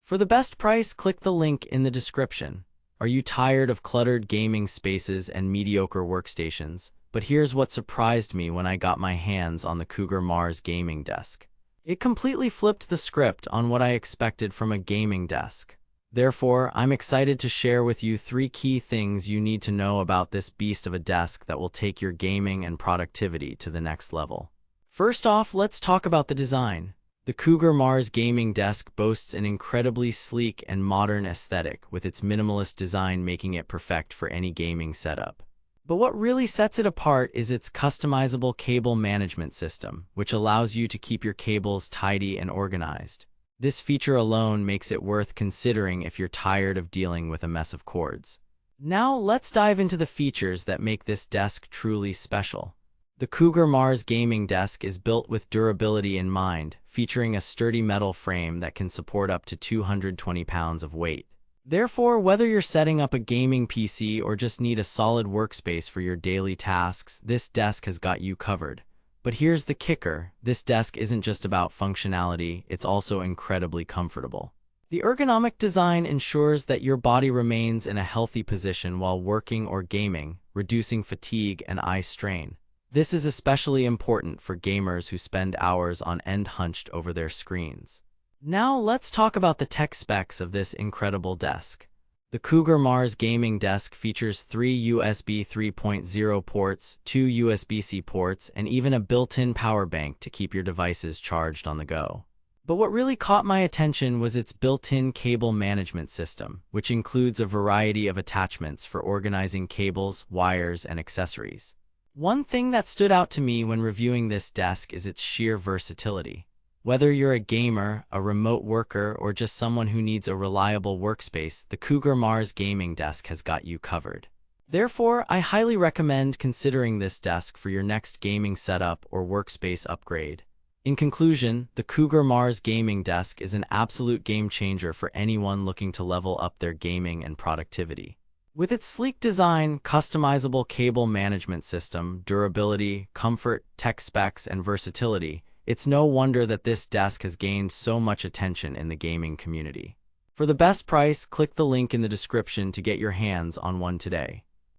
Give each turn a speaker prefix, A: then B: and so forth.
A: For the best price, click the link in the description. Are you tired of cluttered gaming spaces and mediocre workstations? But here's what surprised me when I got my hands on the Cougar Mars Gaming Desk. It completely flipped the script on what I expected from a gaming desk. Therefore, I'm excited to share with you 3 key things you need to know about this beast of a desk that will take your gaming and productivity to the next level. First off, let's talk about the design. The Cougar Mars Gaming Desk boasts an incredibly sleek and modern aesthetic, with its minimalist design making it perfect for any gaming setup. But what really sets it apart is its customizable cable management system, which allows you to keep your cables tidy and organized. This feature alone makes it worth considering if you're tired of dealing with a mess of cords. Now, let's dive into the features that make this desk truly special. The Cougar Mars Gaming Desk is built with durability in mind, featuring a sturdy metal frame that can support up to 220 pounds of weight. Therefore, whether you're setting up a gaming PC or just need a solid workspace for your daily tasks, this desk has got you covered. But here's the kicker: this desk isn't just about functionality, it's also incredibly comfortable. The ergonomic design ensures that your body remains in a healthy position while working or gaming, reducing fatigue and eye strain. This is especially important for gamers who spend hours on end hunched over their screens. Now let's talk about the tech specs of this incredible desk. The Cougar Mars Gaming Desk features 3 USB 3.0 ports, 2 USB-C ports, and even a built-in power bank to keep your devices charged on the go. But what really caught my attention was its built-in cable management system, which includes a variety of attachments for organizing cables, wires, and accessories. One thing that stood out to me when reviewing this desk is its sheer versatility. Whether you're a gamer, a remote worker, or just someone who needs a reliable workspace, the Cougar Mars Gaming Desk has got you covered. Therefore, I highly recommend considering this desk for your next gaming setup or workspace upgrade. In conclusion, the Cougar Mars Gaming Desk is an absolute game changer for anyone looking to level up their gaming and productivity. With its sleek design, customizable cable management system, durability, comfort, tech specs, and versatility, it's no wonder that this desk has gained so much attention in the gaming community. For the best price, click the link in the description to get your hands on one today.